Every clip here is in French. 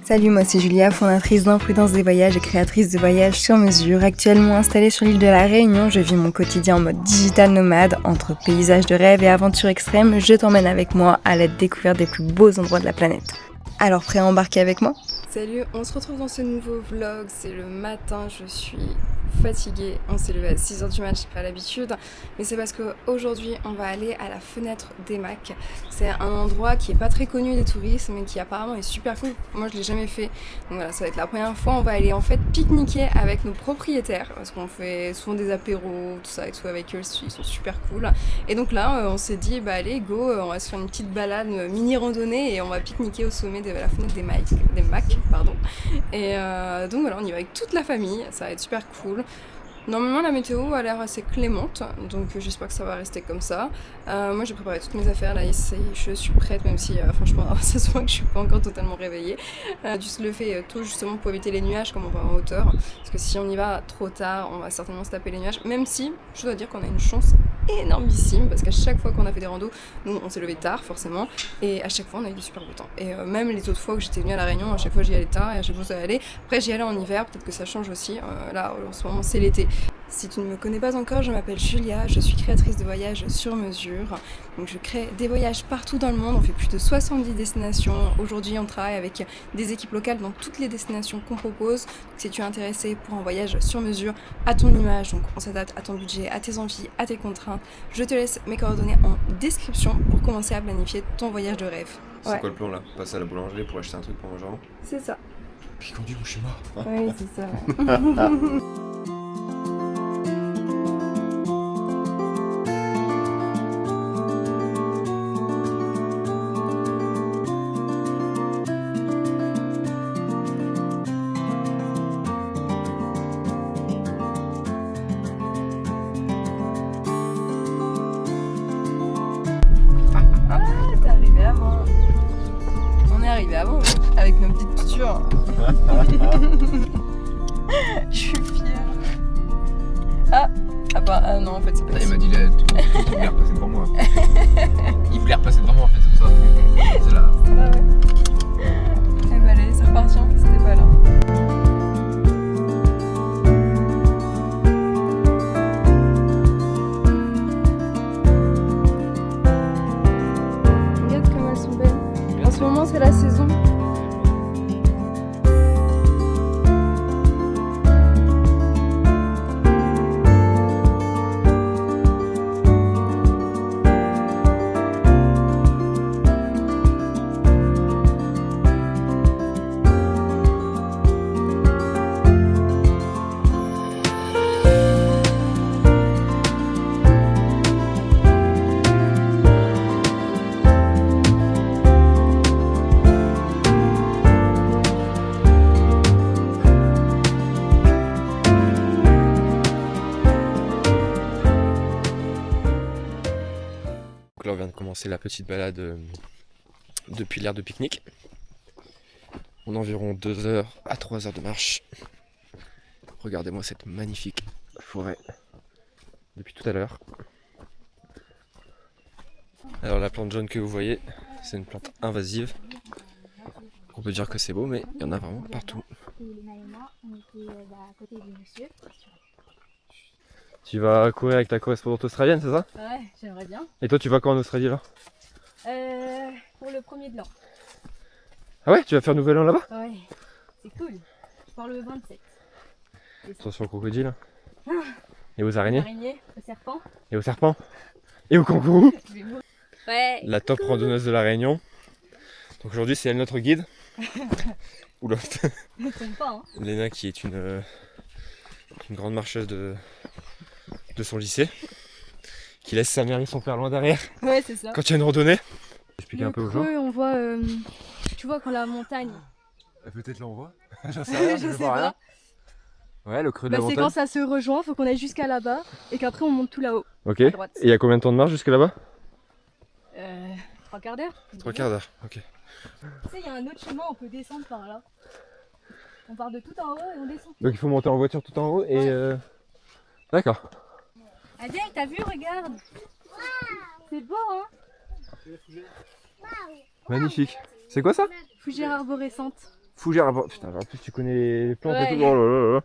Salut, moi c'est Julia, fondatrice d'Imprudence des voyages et créatrice de voyages sur mesure. Actuellement installée sur l'île de la Réunion, je vis mon quotidien en mode digital nomade. Entre paysages de rêve et aventures extrêmes, je t'emmène avec moi à la découverte des plus beaux endroits de la planète. Alors prêt à embarquer avec moi ? Salut, on se retrouve dans ce nouveau vlog, c'est le matin, je suis fatiguée, on s'est levé à 6h du mat, j'ai pas l'habitude, mais c'est parce qu'aujourd'hui on va aller à la fenêtre d'Emac. C'est un endroit qui est pas très connu des touristes, mais qui apparemment est super cool. Moi je l'ai jamais fait, donc voilà, ça va être la première fois. On va aller en fait pique-niquer avec nos propriétaires, parce qu'on fait souvent des apéros, tout ça et tout avec eux, ils sont super cool. Et donc là on s'est dit, bah allez go, on va se faire une petite balade, une mini randonnée, et on va pique-niquer au sommet de la fenêtre d'Emac. Et donc voilà, on y va avec toute la famille, ça va être super cool. Normalement la météo a l'air assez clémente, donc j'espère que ça va rester comme ça. Moi j'ai préparé toutes mes affaires, là je suis prête, même si franchement ça se voit que je suis pas encore totalement réveillée. Dû se lever tôt justement pour éviter les nuages comme on va en hauteur, parce que si on y va trop tard on va certainement se taper les nuages, même si je dois dire qu'on a une chance énormissime, parce qu'à chaque fois qu'on a fait des randos, nous on s'est levé tard forcément, et à chaque fois on a eu du super beau temps. Et même les autres fois que j'étais venue à la Réunion, à chaque fois j'y allais tard et à chaque fois ça allait. Après j'y allais en hiver, peut-être que ça change aussi, là en ce moment c'est l'été. Si tu ne me connais pas encore, je m'appelle Julia, je suis créatrice de voyages sur mesure. Donc je crée des voyages partout dans le monde, on fait plus de 70 destinations. Aujourd'hui on travaille avec des équipes locales dans toutes les destinations qu'on propose. Donc, si tu es intéressé pour un voyage sur mesure, à ton image, donc on s'adapte à ton budget, à tes envies, à tes contraintes, je te laisse mes coordonnées en description pour commencer à planifier ton voyage de rêve. C'est quoi le plan là? Passer à la boulangerie pour acheter un truc pour manger avant? C'est ça. Puis conduire chez moi. Oui, c'est ça. Arrivé avant avec nos petites tutures. Je suis fière. Ah non en fait c'est pas il m'a dit tout voulait repasser devant moi. Il voulait repasser devant moi en fait, c'est pour ça. C'est là. Ah ouais. Eh bah allez, c'est reparti, hein, c'était pas là. Regarde comme elles sont belles. En ce moment c'est la saison. Là on vient de commencer la petite balade depuis l'aire de pique-nique. On a environ 2h à 3h de marche. Regardez-moi cette magnifique forêt depuis tout à l'heure. Alors la plante jaune que vous voyez, c'est une plante invasive. On peut dire que c'est beau, mais il y en a vraiment partout. Tu vas courir avec ta correspondante australienne, c'est ça? Ouais, j'aimerais bien. Et toi tu vas quand en Australie là? Pour le 1er de l'an. Ah ouais, tu vas faire Nouvel An là-bas? Ouais, c'est cool. Je pars le 27. Attention aux crocodiles. Et aux araignées. Araignée, au serpent. Et aux serpents. Et aux kangourous. Ouais. La top randonneuse de la Réunion. Donc aujourd'hui c'est elle notre guide. Oula. Ne tombe pas, hein. Léna qui est une grande marcheuse de son lycée. Qui laisse sa mère et son père loin derrière. Ouais, c'est ça. Quand il y a une randonnée. Expliquer Le un peu aux gens. creux, on voit, tu vois quand la montagne. Peut-être là on voit. J'en sais rien, Je sais pas. Ouais, le creux de Bah, la c'est montagne. quand ça se rejoint, faut qu'on aille jusqu'à là-bas et qu'après on monte tout là-haut. Ok. À Et droite. il y a combien de temps de marche jusque là-bas? 3 quarts d'heure. 3 quarts d'heure, ok. Tu sais, il y a un autre chemin, on peut descendre par là. On part de tout en haut et on descend. Donc il faut monter en voiture tout en haut et... Ouais. D'accord. Adèle, t'as vu, regarde. C'est beau, hein. Magnifique. C'est quoi ça? Fougère arborescente. Fougère, putain, en plus tu connais les plantes et Ouais. tout. Oh là là là.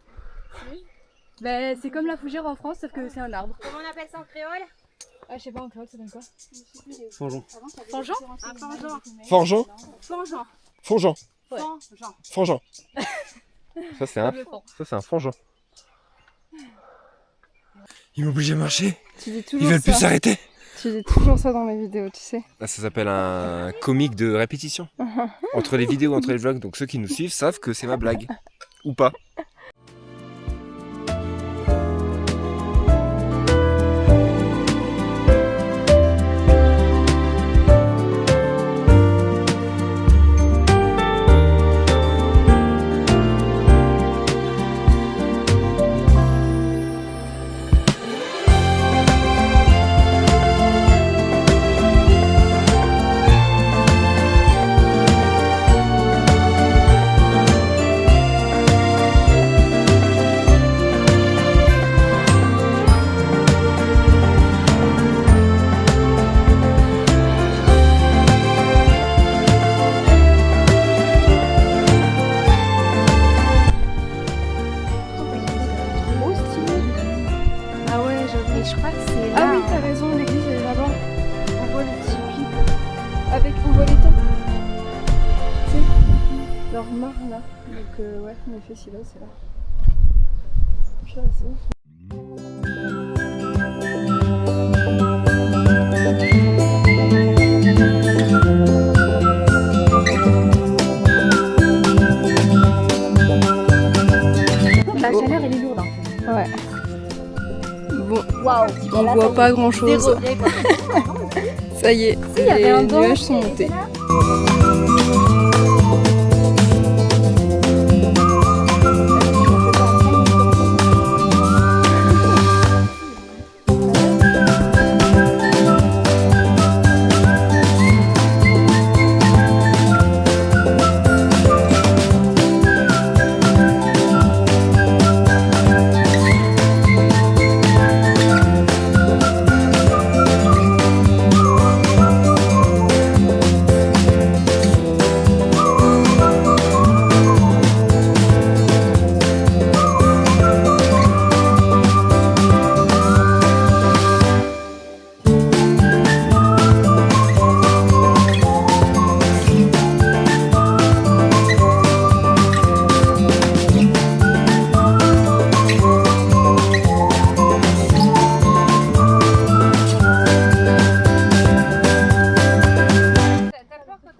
Bah, c'est comme la fougère en France, sauf que c'est un arbre. Comment on appelle ça en créole? Ah, je sais pas en créole, ça donne quoi? Fangeant. Fangeant? Un fangeant. Fangeant. Fangeant. Fangeant. Ouais. Fangeant. Fangeant. Ça c'est un. Le fan. Ça c'est un fangeant. Ils m'obligent à marcher. Tu dis Ils toujours veulent plus ça. s'arrêter. Tu dis toujours ça dans mes vidéos, tu sais. Là, ça s'appelle un comique de répétition. Entre les vidéos, entre les vlogs. Donc ceux qui nous suivent savent que c'est ma blague. Ou pas. Ah ouais, Et je crois que c'est Ah là. oui, t'as raison, l'église elle est là-bas. On voit les petits puits. Avec, on voit les temps. Tu sais, leur mare là. Donc ouais, en effet, c'est là, c'est là. Purée, c'est ouf. La chaleur, elle est lourde. Hein. Ouais. Bon, Waouh. on voit pas grand chose. Ça y est, il y avait les un banc. nuages sont montés.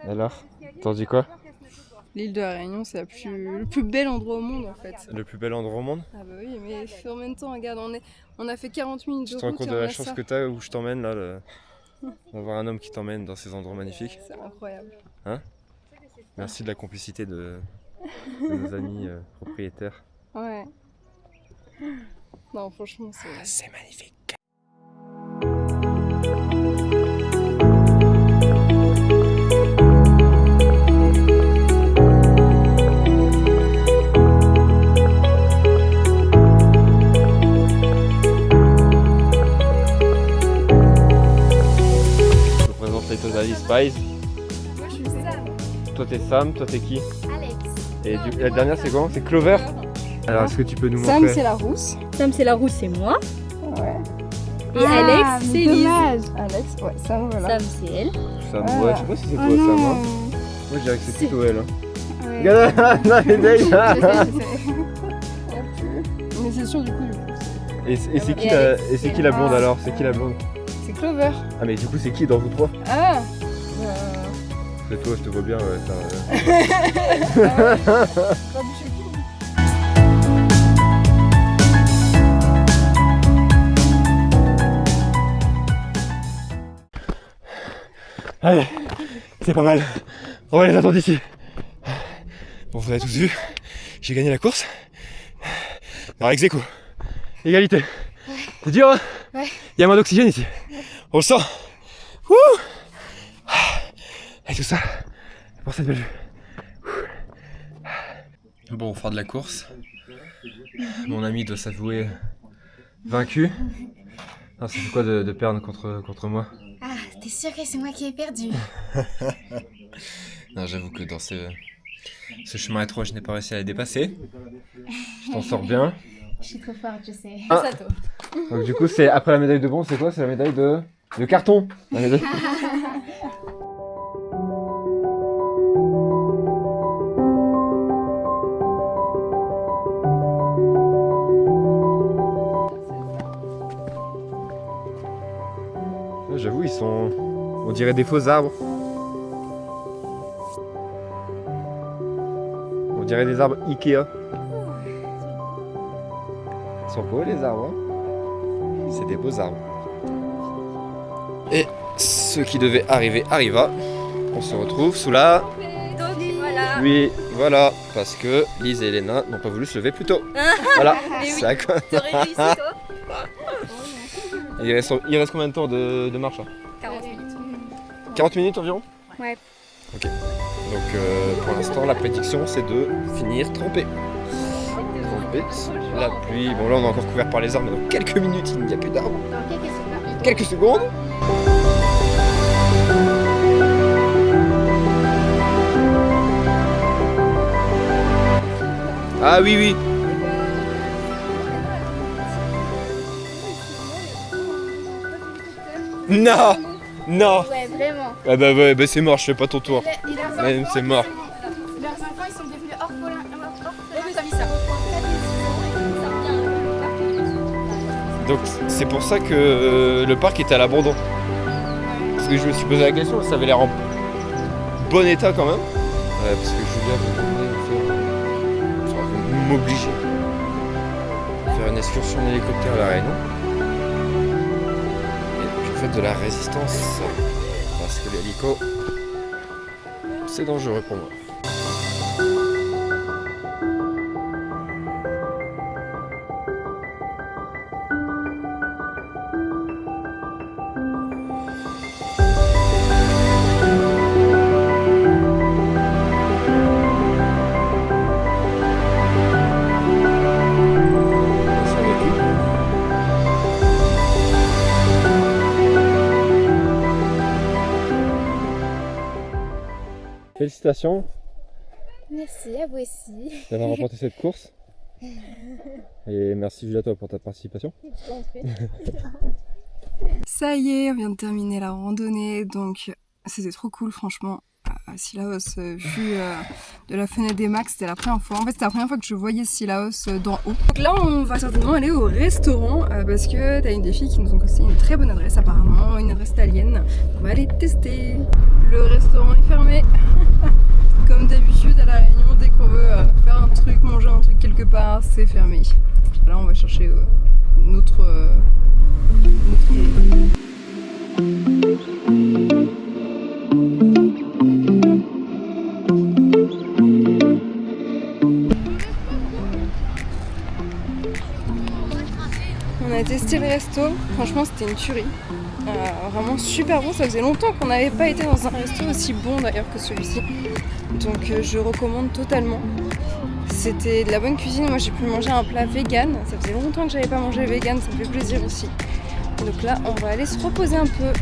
Alors, t'en dis quoi? L'île de la Réunion, c'est le plus bel endroit au monde en fait. Le plus bel endroit au monde? Ah bah oui, mais en même temps, regarde, on a fait 40 minutes Tu de te rends route compte et de on la a chance ça. que t'as où je t'emmène là, d'avoir un homme qui t'emmène dans ces endroits magnifiques. C'est incroyable. Merci de la complicité de nos amis propriétaires. Ouais. Non, franchement, c'est... C'est magnifique. Je te présente les Totally Spies. Moi, je suis Sam. Toi t'es Sam, toi t'es qui? Alex. Et la dernière c'est quoi? C'est Clover? Alors est-ce que tu peux nous Sam, montrer? c'est la rousse. Sam, c'est la rousse, c'est moi. Ouais. Et Alex, c'est Lise. Alex, ouais, Sam, voilà. Sam, c'est elle. Sam, Ah. ouais, je sais pas si c'est toi Oh Sam. non. Hein. Moi je dirais que c'est plutôt elle. Hein. Ouais. Regarde, non, mais Je sais, Dave. je sais. Mais c'est sûr, du coup, Et c'est qui, Et et c'est qui la blonde alors? C'est qui la blonde? c'est Clover. Ah mais du coup c'est qui dans vous trois? Ah C'est toi, je te vois bien. Ouais, Allez, c'est pas mal. On va les attendre ici. Bon, vous avez tous vu, j'ai gagné la course. Alors, ex aequo. Égalité. C'est dur, hein? Ouais. Il y a moins d'oxygène ici. On le sent. Wouh! Et tout ça pour cette belle vue. Bon, au fort de la course, mon ami doit s'avouer vaincu. Non, ça fait quoi de perdre contre moi? Ah, t'es sûr que c'est moi qui ai perdu? Non, j'avoue que dans Ce chemin étroit, je n'ai pas réussi à les dépasser. Je t'en sors bien. Je suis trop forte, je sais. Ah. Ça, toi. Donc du coup, c'est après la médaille de bronze, c'est quoi? C'est la médaille de carton. La médaille. J'avoue, ils sont... On dirait des faux arbres. On dirait des arbres Ikea. Ils sont beaux les arbres. Hein, c'est des beaux arbres. Et ce qui devait arriver arriva. On se retrouve sous la... Voilà. Oui, voilà. Parce que Lise et Elena n'ont pas voulu se lever plus tôt. Voilà. C'est à quoi. T'aurais réussi, toi? Il reste combien de temps de marche là? 40 minutes. 40 minutes environ? Ouais. Ok. Donc pour l'instant la prédiction c'est de finir trempé. Trempé sous la pluie. Bon là on est encore couvert par les arbres, mais dans quelques minutes il n'y a plus d'arbres. Dans quelques secondes. Quelques secondes. Ah oui oui. Non. Non. Ouais, vraiment. Ah bah ouais, bah c'est mort, je fais pas ton tour. Et leurs Ouais, enfants, c'est mort. Leurs enfants, ils sont devenus orphelins. Ouais, mais t'as mis ça. Donc c'est pour ça que le parc était à l'abandon. Parce que je me suis posé la question, ça avait l'air en bon état quand même. Ouais, parce que Julia veut m'obliger à faire une excursion en hélicoptère à La Réunion. Et je fais de la résistance parce que l'hélico c'est dangereux pour moi. Félicitations Merci, à vous aussi. d'avoir remporté cette course. Et merci Julia toi pour ta participation. Ça y est, on vient de terminer la randonnée, donc c'était trop cool franchement. Sillaos, vu de la fenêtre des Max, c'était la première fois. En fait, c'était la première fois que je voyais Sillaos d'en haut. Donc là, on va certainement aller au restaurant parce que t'as une des filles qui nous ont conseillé une très bonne adresse apparemment, une adresse italienne. On va aller tester. Le restaurant est fermé. Comme d'habitude à La Réunion, dès qu'on veut faire un truc, manger un truc quelque part, c'est fermé. Là, on va chercher notre On a testé le resto, franchement c'était une tuerie. Vraiment super bon, ça faisait longtemps qu'on n'avait pas été dans un resto aussi bon d'ailleurs que celui-ci. Donc je recommande totalement. C'était de la bonne cuisine, moi j'ai pu manger un plat vegan, ça faisait longtemps que j'avais pas mangé vegan, ça me fait plaisir aussi. Donc là on va aller se reposer un peu